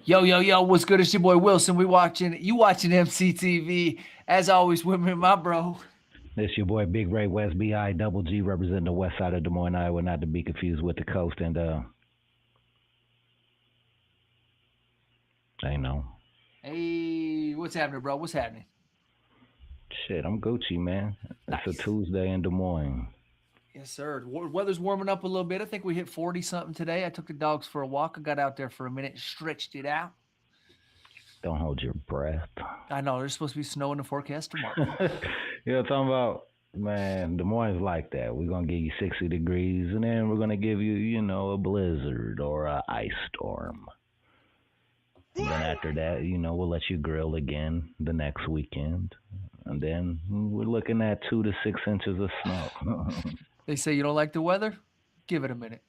Yo, yo, yo, what's good? It's your boy Wilson. You watching EmceeTV. As always, with me, my bro. This your boy Big Ray West BI Double G representing the west side of Des Moines, Iowa, not to be confused with the coast. And I know. Hey, what's happening, bro? What's happening? Shit, I'm Gucci, man. It's a Nice. Tuesday in Des Moines. Yes, sir. Weather's warming up a little bit. I think we hit 40 something today. I took the dogs for a walk. I got out there for a minute, stretched it out. Don't hold your breath. I know there's supposed to be snow in the forecast tomorrow. You know what I'm talking about? Man, Des Moines like that. We're gonna give you 60 degrees, and then we're gonna give you, a blizzard or a ice storm. And then after that, we'll let you grill again the next weekend. And then we're looking at 2 to 6 inches of snow. They say you don't like the weather? Give it a minute.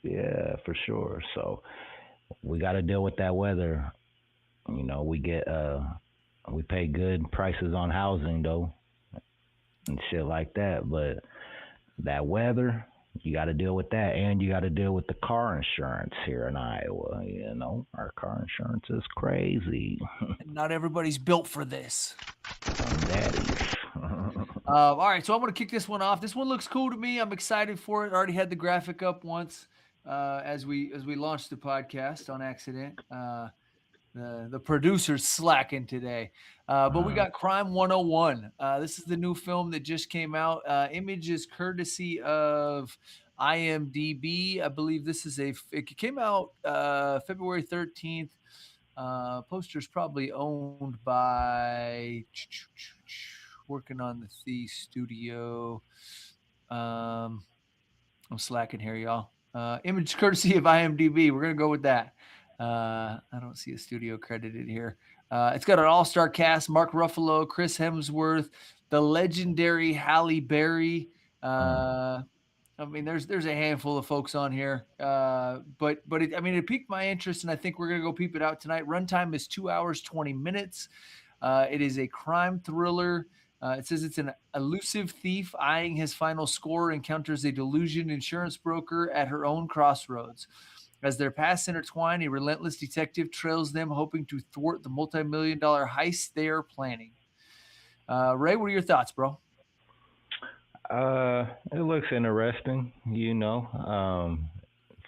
Yeah, for sure. So we got to deal with that weather. We pay good prices on housing though, and shit like that. But that weather, you got to deal with that, and you got to deal with the car insurance here in Iowa. Our car insurance is crazy. Not everybody's built for this. Daddies. All right, so I'm going to kick this one off. This one looks cool to me. I'm excited for it. I already had the graphic up once as we launched the podcast on accident. The producer's slacking today. But we got Crime 101. This is the new film that just came out. Images courtesy of IMDb. I believe this is it came out February 13th. Poster's probably owned by working on the studio. I'm slacking here, y'all. Image courtesy of IMDb. We're gonna go with that. I don't see a studio credited here. It's got an all-star cast: Mark Ruffalo, Chris Hemsworth, the legendary Halle Berry. I mean, there's a handful of folks on here, but it piqued my interest, and I think we're gonna go peep it out tonight. Runtime is 2 hours 20 minutes. It is a crime thriller. It says it's an elusive thief eyeing his final score encounters a delusioned insurance broker at her own crossroads. As their paths intertwine, a relentless detective trails them, hoping to thwart the multi-million-dollar heist they are planning. Ray, what are your thoughts, bro? It looks interesting,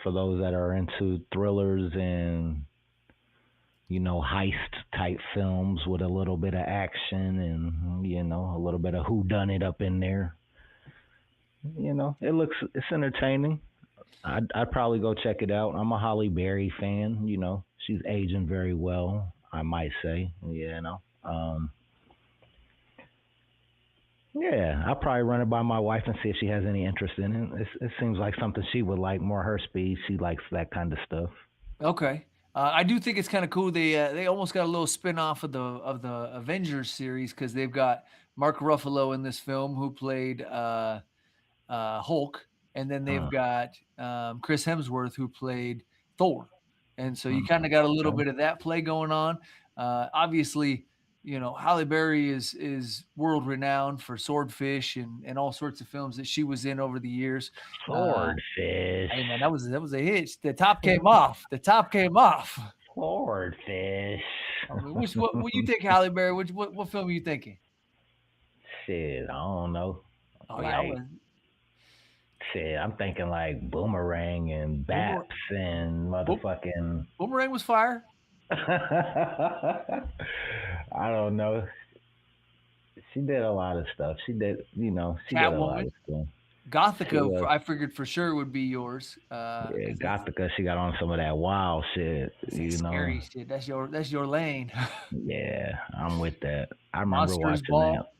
for those that are into thrillers and heist type films with a little bit of action and a little bit of whodunit up in there. It's entertaining. I'd probably go check it out. I'm a Halle Berry fan. She's aging very well, I might say. Yeah, I'll probably run it by my wife and see if she has any interest in it. It seems like something she would like, more her speed. She likes that kind of stuff. Okay. I do think it's kind of cool. They almost got a little spin-off of the Avengers series because they've got Mark Ruffalo in this film who played Hulk, and then they've got Chris Hemsworth who played Thor, and so you kind of got a little bit of that play going on. Obviously, Halle Berry is world renowned for Swordfish and all sorts of films that she was in over the years. Swordfish. Hey man, that was a hit. The top came off. The top came off. Swordfish. I mean, what you think, Halle Berry? What film are you thinking? Shit, I don't know. Oh yeah, Like, shit, I'm thinking like Boomerang and Baps and motherfucking. Boomerang was fire. I don't know. She did a lot of stuff. She did a lot of stuff. Gothica, I figured for sure would be yours. Yeah, Gothica, she got on some of that wild shit, scary shit. That's your lane. Yeah, I'm with that. I remember Monsters watching Ball. that.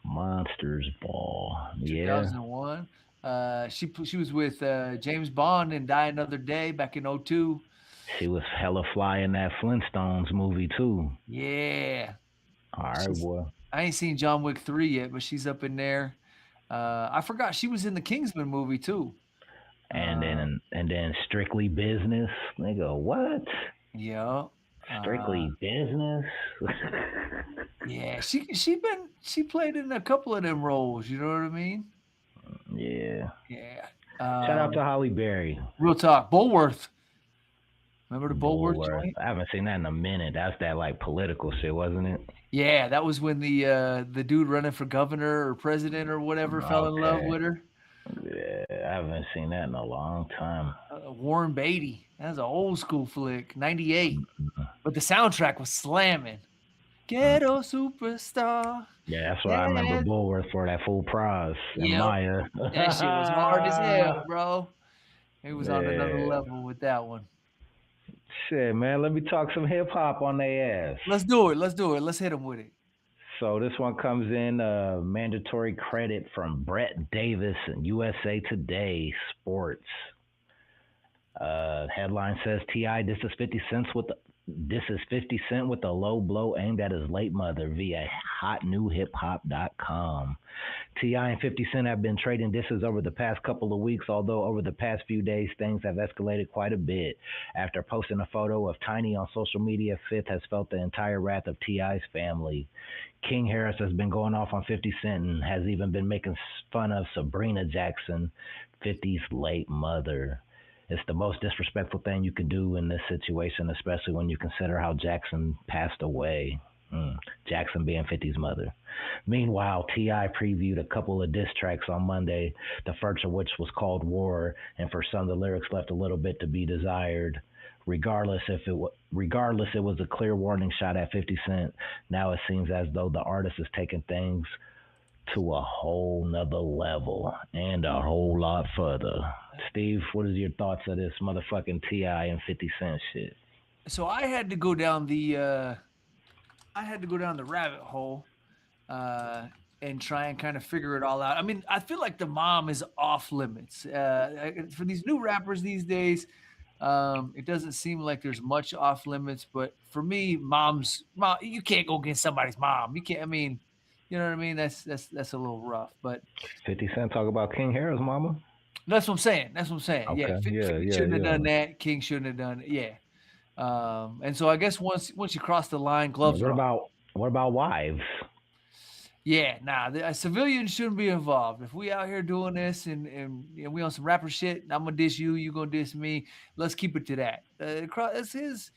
Monsters Ball. Yeah. 2001. She was with James Bond in Die Another Day back in 2002. She was hella fly in that Flintstones movie too. Yeah. All right, boy. I ain't seen John Wick 3 yet, but she's up in there. I forgot she was in the Kingsman movie too. And then Strictly Business. Nigga, what? Yeah. Strictly Business. Yeah, she played in a couple of them roles. You know what I mean? Yeah. Yeah. Shout out to Halle Berry. Real talk. Bullworth. Remember the Bulworth Bullworth. joint? I haven't seen that in a minute. That's that like political shit, wasn't it? Yeah, that was when the dude running for governor or president or whatever fell in love Okay. with her. Yeah, I haven't seen that in a long time. Warren Beatty. That was an old school flick, 98. Mm, But the soundtrack was slamming. mm. Ghetto superstar. Yeah, that's what I remember Yeah. Bullworth for, that full prize and Yep. Maya. That shit was hard as hell, bro. He was on another Yeah. level with that one. Shit, man, let me talk some hip hop on their ass. Let's do it. Let's do it. Let's hit him with it. So this one comes in mandatory credit from Brett Davis and USA Today Sports. Headline says Ti this is 50 Cent with a low blow aimed at his late mother via hotnewhiphop.com. T.I. and 50 Cent have been trading disses over the past couple of weeks, although over the past few days, things have escalated quite a bit. After posting a photo of Tiny on social media, Fifth has felt the entire wrath of T.I.'s family. King Harris has been going off on 50 Cent and has even been making fun of Sabrina Jackson, 50's late mother. It's the most disrespectful thing you can do in this situation, especially when you consider how Jackson passed away. Jackson being 50's mother. Meanwhile, T.I. previewed a couple of diss tracks on Monday, the first of which was called War, and for some the lyrics left a little bit to be desired. Regardless, it was a clear warning shot at 50 Cent. Now it seems as though the artist is taking things to a whole nother level and a whole lot further. Steve, what is your thoughts of this motherfucking T.I. and 50 Cent shit? So I had to go down the rabbit hole uh, and try and kind of figure it all out. I mean, I feel like the mom is off limits for these new rappers these days. It doesn't seem like there's much off limits, but for me, mom, you can't go against somebody's mom. You can't. I mean, you know what I mean? That's a little rough, but 50 Cent talk about King Harris, mama? that's what I'm saying. That's what I'm saying. Yeah, Okay, yeah, 50 yeah, shouldn't have yeah. done that. King shouldn't have done it. Yeah. And so I guess once you cross the line, gloves What are off. about what about wives? Yeah, nah, civilians shouldn't be involved. If we out here doing this and we on some rapper shit, I'm gonna diss you, you gonna diss me. Let's keep it to that. It's his.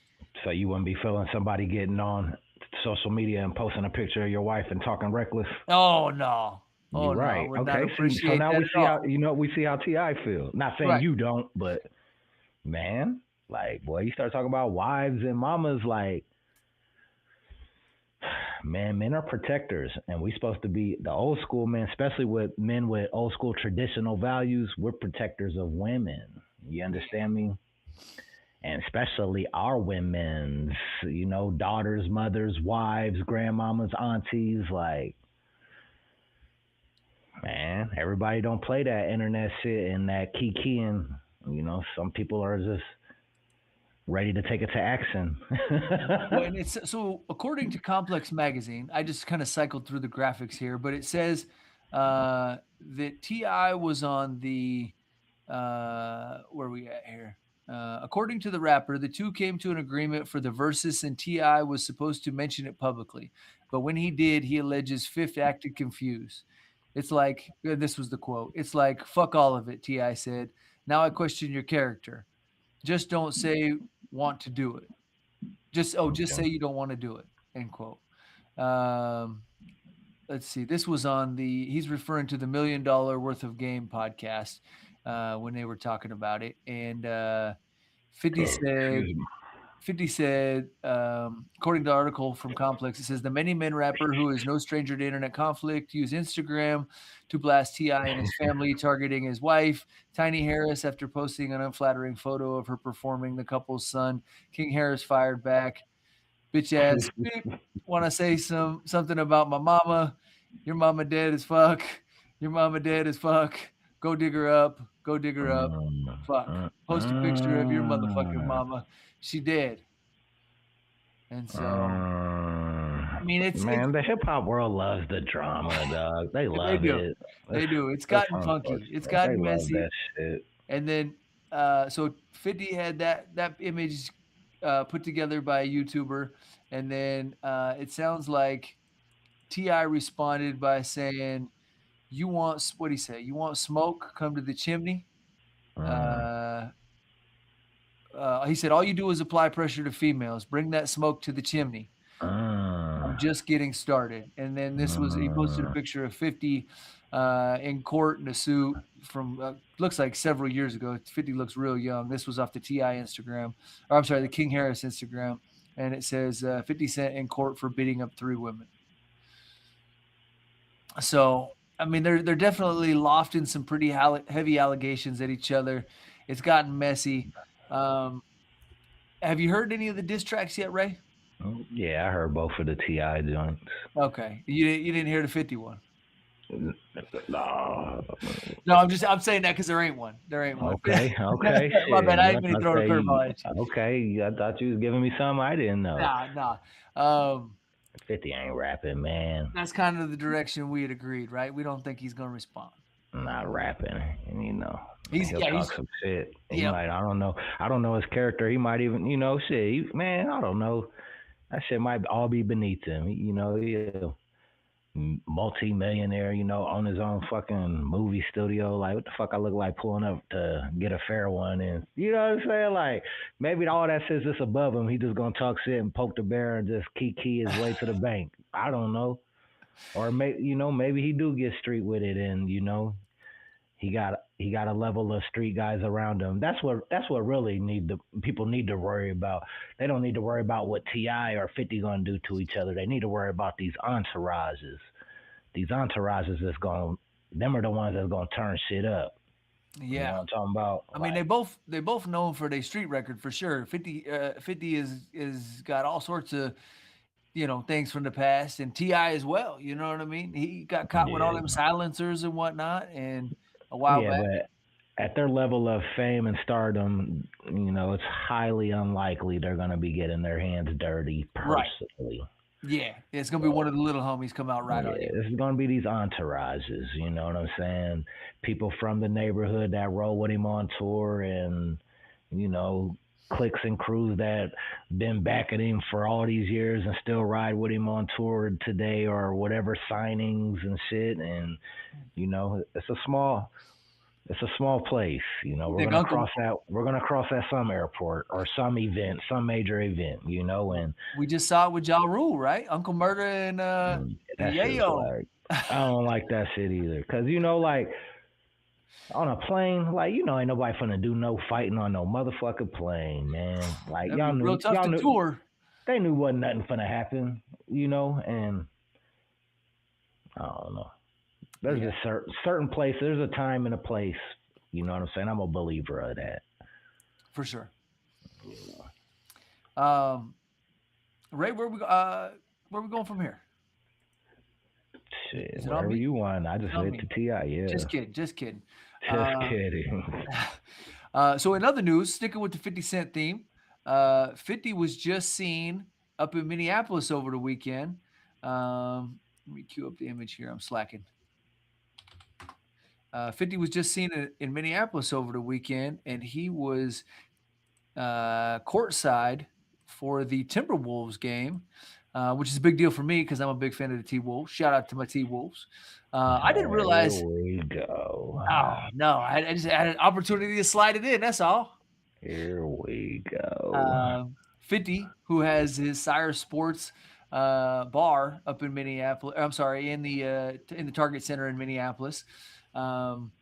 So you wouldn't be feeling somebody getting on social media and posting a picture of your wife and talking reckless? Oh no, You're oh no, I right. would not Okay. See, so appreciate now that we at see all. how Ti feel. Not saying Right. you don't, but man, like boy, you start talking about wives and mamas, like man, men are protectors, and we supposed to be the old school men, especially with men with old school traditional values. We're protectors of women. You Yeah. understand me? And especially our women's, daughters, mothers, wives, grandmamas, aunties. Like, man, everybody don't play that internet shit and that kikiing. Some people are just ready to take it to action. Well, and it's so according to Complex Magazine, I just kind of cycled through the graphics here, but it says that Ti was on the where are we at here? According to the rapper, the two came to an agreement for the verses, and Ti was supposed to mention it publicly. But when he did, he alleges Fifth acted confused. It's like this was the quote. It's like fuck all of it. Ti said. Now I question your character. Just don't say want to do it. Just Okay. say you don't want to do it. End quote. Um, let's see. This was on he's referring to the $1 million Worth of Game podcast when they were talking about it. And 50 said, Excuse me. 50 said, according to the article from Complex, it says the many men rapper who is no stranger to internet conflict used Instagram to blast Ti and his family, targeting his wife, Tiny Harris, after posting an unflattering photo of her performing the couple's son. King Harris fired back, bitch ass. Want to say something about my mama? Your mama dead as fuck. Your mama dead as fuck. Go dig her up. Go dig her up. Mm, Fuck. mm, Post a picture of your motherfucking mm, mama. She dead. And so, I mean, it's Man, the hip hop world loves the drama, dog. They they love do, it. they That's do. It's that's gotten funky. It's unfortunate. They gotten love messy. that shit. And then, so 50 had that image put together by a YouTuber, and then it sounds like Ti responded by saying, "You want what do you say? You want smoke? Come to the chimney." Mm, Uh, he said, all you do is apply pressure to females. Bring that smoke to the chimney. I'm Uh, just getting started. And then he posted a uh, picture of 50 in court in a suit from looks like several years ago. 50 looks real young. This was off the TI Instagram, or I'm sorry, the King Harris Instagram, and it says 50 Cent in court for beating up 3 women. So I mean, they're definitely lofting some pretty heavy allegations at each other. It's gotten messy. Um, have you heard any of the diss tracks yet, Ray? yeah, I heard both of the Ti joints. Okay, you didn't hear the 50 one. No. No, I'm saying that because there ain't one. There ain't one. Okay, okay, My shit. bad. I Yeah, ain't mean to I throw the say, curveball at you. okay. I thought you was giving me something I didn't know. Nah. Um, 50 ain't rapping, man. that's kind of the direction we had agreed, right? We don't think he's gonna respond. Not rapping, and He's he'll yeah, talk he's some shit. He yep. might. I don't know. I don't know his character. He might even, shit. Man, I don't know. That shit might all be beneath him. He a multi-millionaire. On his own fucking movie studio. Like, what the fuck I look like pulling up to get a fair one? And you know what I'm saying? Like, maybe all that sits just above him. He just gonna talk shit and poke the bear and just key his way to the bank. I don't know. Or maybe he do get street with it, and he got a level of street guys around him. That's what really people need to worry about. They don't need to worry about what Ti or 50 gonna do to each other. They need to worry about these entourages. These entourages that's going them are the ones that's gonna turn shit up. You know Yeah. what I'm talking about? I mean, Like, they both known for their street record for sure. 50 is got all sorts of things from the past, and Ti as well. You know what I mean? He got caught with all them yeah, silencers and whatnot, and a while yeah, back. but at their level of fame and stardom, it's highly unlikely they're gonna be getting their hands dirty Right. personally. Yeah, it's gonna be one So of the little homies come out right yeah, on you. it's gonna be these entourages, you know what I'm saying? People from the neighborhood that roll with him on tour, and you know, cliques and crews that been backing him for all these years and still ride with him on tour today or whatever signings and shit. And it's a small place. You We're think gonna Uncle? cross that. We're gonna cross at some airport or some event, some major event. And We just saw it with Ja Rule, right? Uncle Murder and that shit's Yayo. like, I don't like that shit either. Cause like on a plane, like ain't nobody finna do no fighting on no motherfucking plane, man. Like That'd be real tough y'all to knew, tour. they knew wasn't nothing finna happen, and I don't know. There's Yeah, a certain place. There's a time and a place. You know what I'm saying? I'm a believer of that. for sure. You know. Um, Ray, where we going from here? Shit, Is it on wherever me? you want. I just It's on hit me. the Ti. Yeah, Just kidding. Just kidding. just Uh, kidding. so in other news, sticking with the 50 Cent theme, 50 was just seen up in Minneapolis over the weekend. Let me cue up the image here. I'm slacking. 50 was just seen in Minneapolis over the weekend, and he was courtside for the Timberwolves game, which is a big deal for me because I'm a big fan of the T Wolves. Shout out to my T Wolves. I didn't Here realize. we go. Oh no, I just had an opportunity to slide it in. That's all. Here we go. 50, who has his Sire Sports bar up in Minneapolis. I'm sorry, in the Target Center in Minneapolis. Um,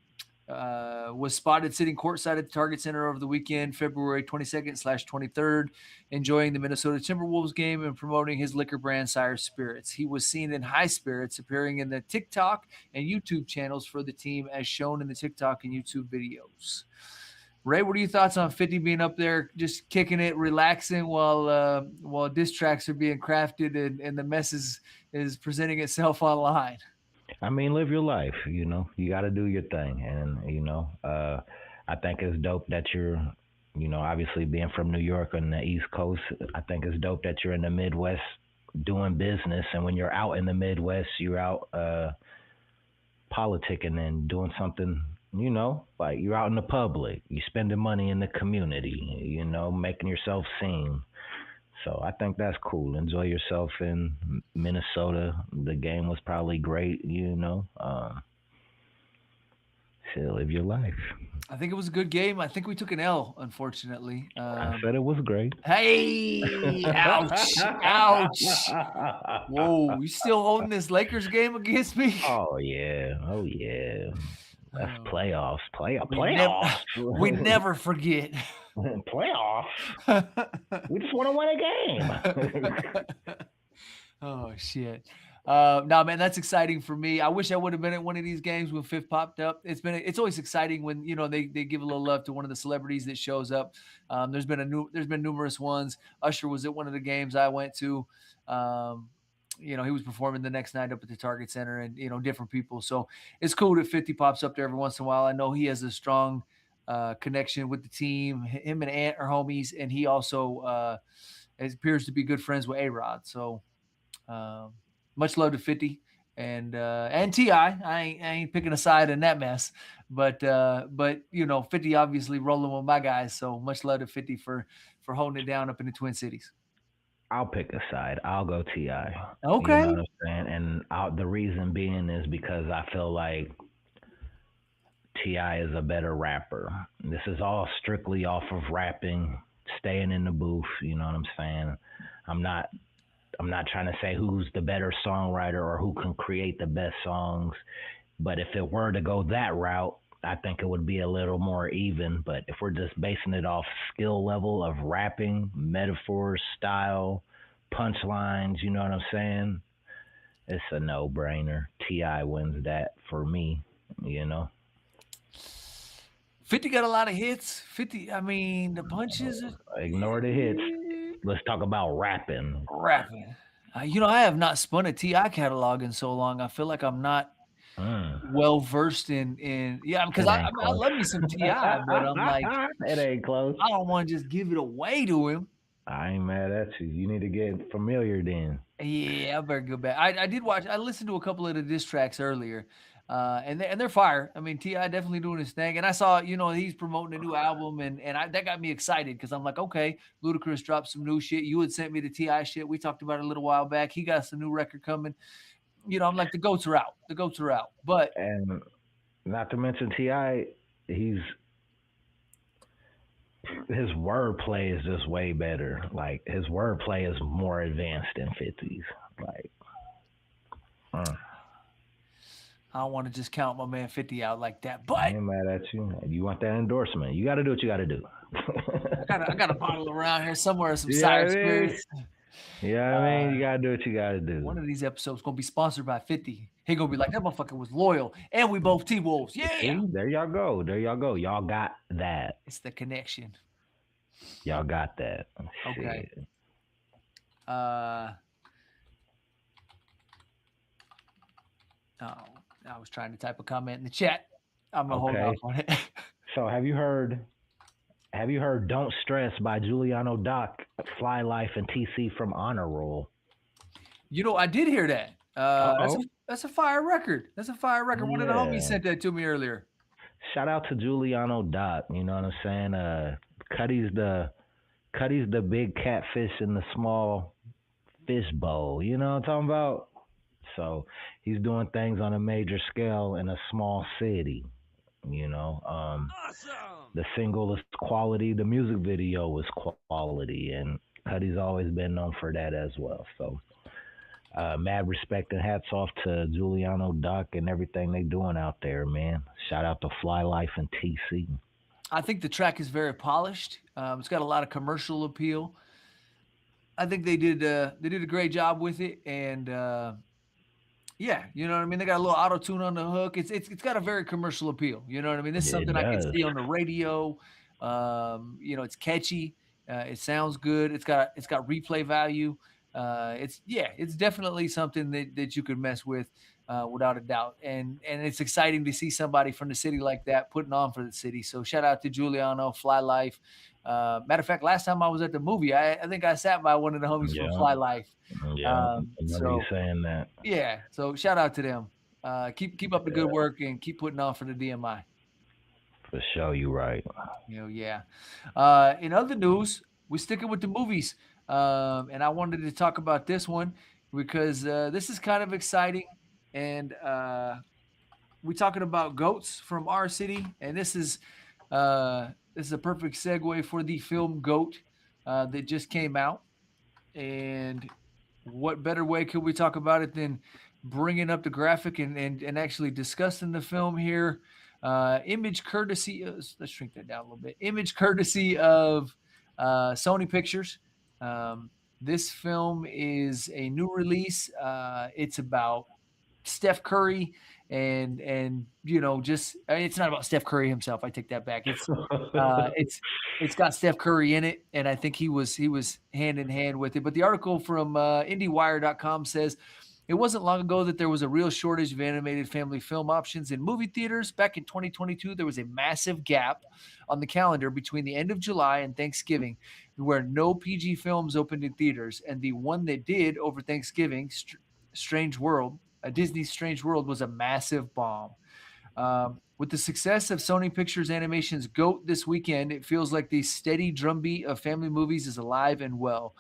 was spotted sitting courtside at the Target Center over the weekend, February 22nd/23rd, enjoying the Minnesota Timberwolves game and promoting his liquor brand Sire Spirits. He was seen in high spirits, appearing in the TikTok and YouTube channels for the team, as shown in the TikTok and YouTube videos. Ray, what are your thoughts on 50 being up there, just kicking it, relaxing while diss tracks are being crafted and the mess is presenting itself online? I mean, live your life. You got to do your thing, and I think it's dope that you're, obviously being from New York on the East Coast. I think it's dope that you're in the Midwest doing business, and when you're out in the Midwest, you're out politicking and doing something. Like you're out in the public, you're spending money in the community. Making yourself seen. So I think that's cool. Enjoy yourself in Minnesota. The game was probably great, shit, live your life. I think it was a good game. I think we took an L, unfortunately. I said it was great. Hey, ouch, ouch. Whoa, you still holding this Lakers game against me? Oh yeah, oh yeah. That's Oh, playoffs. we never, Playoffs. we never forget. Playoffs. We just want to win a game. Oh shit. No, man, that's exciting for me. I wish I would have been at one of these games when Fifth popped up. It's always exciting when they give a little love to one of the celebrities that shows up. There's been numerous ones. Usher was at one of the games I went to. Um, he was performing the next night up at the Target Center, and different people. So it's cool that 50 pops up there every once in a while. I know he has a strong connection with the team. Him and Ant are homies, and he also appears to be good friends with A-Rod. So um, much love to 50 and Ti. I ain't picking a side in that mess, but 50 obviously rolling with my guys. So much love to 50 for holding it down up in the Twin Cities. I'll pick a side. I'll go Ti. You know Okay. what I'm saying? And the reason being is because I feel like Ti is a better rapper. This is all strictly off of rapping, staying in the booth. You know what I'm saying? I'm not. I'm not trying to say who's the better songwriter or who can create the best songs, but if it were to go that route, I think it would be a little more even. But if we're just basing it off skill level of rapping, metaphors, style, punchlines, you know what I'm saying? It's a no brainer. Ti wins that for me, you know. 50 got a lot of hits. 50, I mean, the punches are Ignore the hits. Let's talk about rapping. rapping. I have not spun a Ti catalog in so long. I feel like I'm not Mm, well versed in yeah, because it I, ain't I mean I close. love me some Ti, but I'm like It ain't close. I don't want to just give it away to him. I ain't mad at you. You need to get familiar then. Yeah, I better go back. I did watch. I listened to a couple of the diss tracks earlier, and they're fire. I mean, Ti definitely doing his thing, and I saw he's promoting a new album, and that got me excited because I'm like, okay, Ludacris dropped some new shit. You had sent me the Ti shit. We talked about it a little while back. He got some new record coming. I'm like, the goats are out. The goats are out. But And not to mention Ti, he's his wordplay is just way better. Like his wordplay is more advanced than 50's. Like, uh, I don't want to just count my man 50 out like that. I But ain't mad at you. You want that endorsement? You got to do what you got to do. I got a bottle around here somewhere of some You know cider what I mean? spirits. You know what I mean? You got to do what you got to One do. of these episodes gonna be sponsored by 50. He gonna be like, that motherfucker was loyal, and we both T Wolves. Yeah, See, there y'all go. There y'all go. Y'all got that. it's the connection. Y'all got that. Okay. Shit. Uh oh, I was trying to type a comment in the chat. I'm gonna hold Okay. off on it. So have you heard Don't Stress by Giuliano Doc, Fly Life and TC from Honor Roll? I did hear that. Uh That's a oh. that's a fire record. That's a fire record. One of the homies Yeah. sent that to me earlier. Shout out to Giuliano Doc, you know what I'm saying? Cuddy's the Cuddy's the big catfish in the small fish bowl, you know what I'm talking about? So he's doing things on a major scale in a small city, you know. The single is quality, the music video is quality, and Cuddy's always been known for that as well. So mad respect and hats off to Giuliano Doc and everything they doing out there, man. Shout out to Fly Life and TC. I think the track is very polished. It's got a lot of commercial appeal. I think they did a great job with it, and yeah, you know what I mean. They got a little auto tune on the hook. It's got a very commercial appeal. You know what I mean. This is It something I could does. see on the radio. It's catchy. It sounds good. It's got replay value. It's definitely something that you could mess with without a doubt. And it's exciting to see somebody from the city like that putting on for the city. So shout out to Giuliano, Fly Life. Matter of fact, last time I was at the movie, I think I sat by one of the homies from Yeah, Fly Life. yeah. I remember you So saying that. yeah, so shout out to them. Keep up the good Yeah, work and keep putting on for the DMI. for sure, you right. Yeah. In other news, we're sticking with the movies, and I wanted to talk about this one because this is kind of exciting, and we're talking about goats from our city, and this is This is a perfect segue for the film Goat that just came out. And what better way could we talk about it than bringing up the graphic and actually discussing the film here? Image courtesy, let's shrink that down a little bit. Image courtesy of Sony Pictures. This film is a new release. It's about Steph Curry and just it's not about Steph Curry himself. I take that back. It's got Steph Curry in it, and I think he was hand in hand with it. But the article from IndieWire.com says it wasn't long ago that there was a real shortage of animated family film options in movie theaters. Back in 2022, there was a massive gap on the calendar between the end of July and Thanksgiving where no PG films opened in theaters, and the one that did over Thanksgiving, Strange World, Disney's Strange World, was a massive bomb. With the success of Sony Pictures Animation's Goat this weekend, it feels like the steady drumbeat of family movies is alive and well.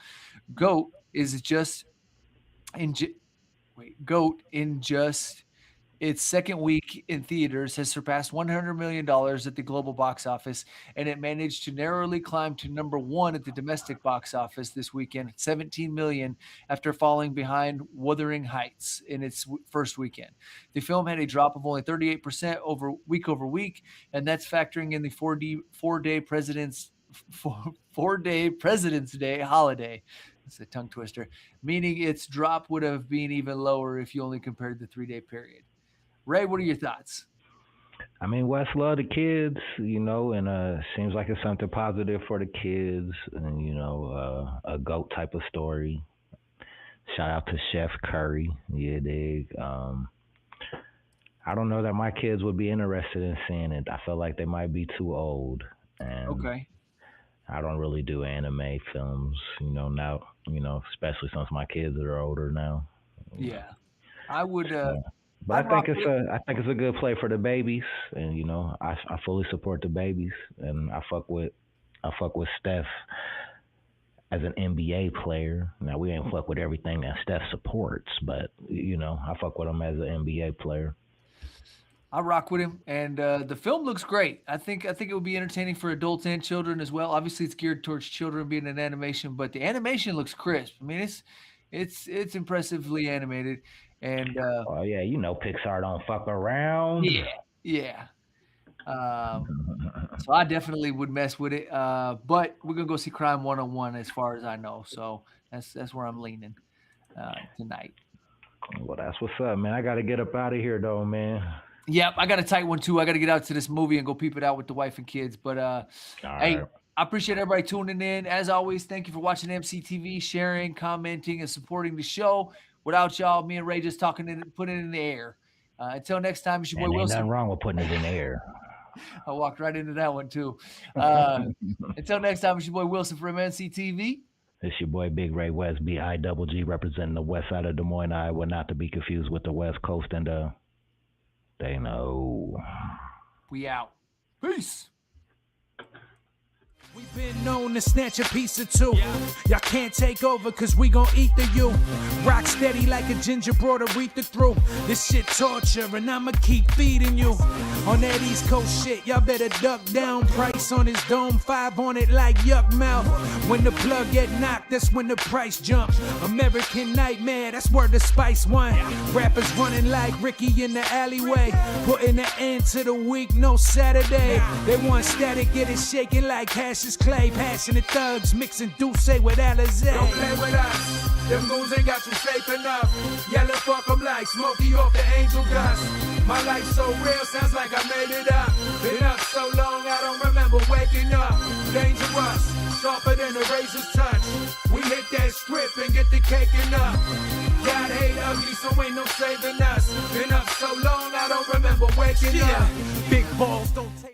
Goat is just its second week in theaters has surpassed $100 million at the global box office, and it managed to narrowly climb to number one at the domestic box office this weekend at $17 million after falling behind Wuthering Heights in its first weekend. The film had a drop of only 38% over week, and that's factoring in the four-day President's Day holiday. It's a tongue twister, meaning its drop would have been even lower if you only compared the 3-day period. Ray, what are your thoughts? I mean, Wes love the kids, and seems like it's something positive for the kids, and a goat type of story. Shout out to Chef Curry, dig. I don't know that my kids would be interested in seeing it. I feel like they might be too old, and okay. I don't really do anime films, now, especially since my kids are older now. Yeah, I would. But I think it's a good play for the babies, and I fully support the babies, and I fuck with Steph as an NBA player. Now we ain't fuck with everything that Steph supports, but I fuck with him as an NBA player. I rock with him, and the film looks great. I think it will be entertaining for adults and children as well. Obviously, it's geared towards children being an animation, but the animation looks crisp. I mean, it's impressively animated. And oh yeah, Pixar don't fuck around. Yeah. So I definitely would mess with it. But we're gonna go see Crime 101 as far as I know. So that's where I'm leaning tonight. Well, that's what's up, man. I gotta get up out of here though, man. Yep, I got a tight one too. I got to get out to this movie and go peep it out with the wife and kids. But hey, right. I appreciate everybody tuning in. As always, thank you for watching EmceeTV, sharing, commenting, and supporting the show. Without y'all, me and Ray just talking and putting it in the air. Until next time, it's your boy Wilson. Ain't nothing wrong with putting it in the air. I walked right into that one too. Until next time, it's your boy Wilson from EmceeTV. It's your boy Big Ray West, BIGG, representing the west side of Des Moines, Iowa, not to be confused with the West Coast, and they know. We out. Peace. We've been known to snatch a piece or two. Y'all can't take over cause we gon' eat the you. Rock steady like a ginger brought Aretha through. This shit torture and I'ma keep feeding you. On that East Coast shit, y'all better duck down. Price on his dome, 5 on it like yuck mouth. When the plug get knocked, that's when the price jumps. American Nightmare, that's where the Spice One. Rappers running like Ricky in the alleyway. Putting an end to the week, no Saturday. They want static, get it shaking like Cassius Clay. Passionate thugs mixing Douce with Alizé. Don't play with us, them goons ain't got you safe enough. Yellow fuck them like Smokey off the angel dust. My life so real, sounds like I made it up. Been up so long, I don't remember waking up. Dangerous, sharper than a razor's touch. We hit that script and get the caking up. God hate ugly, so ain't no saving us. Been up so long, I don't remember waking up. Big balls don't take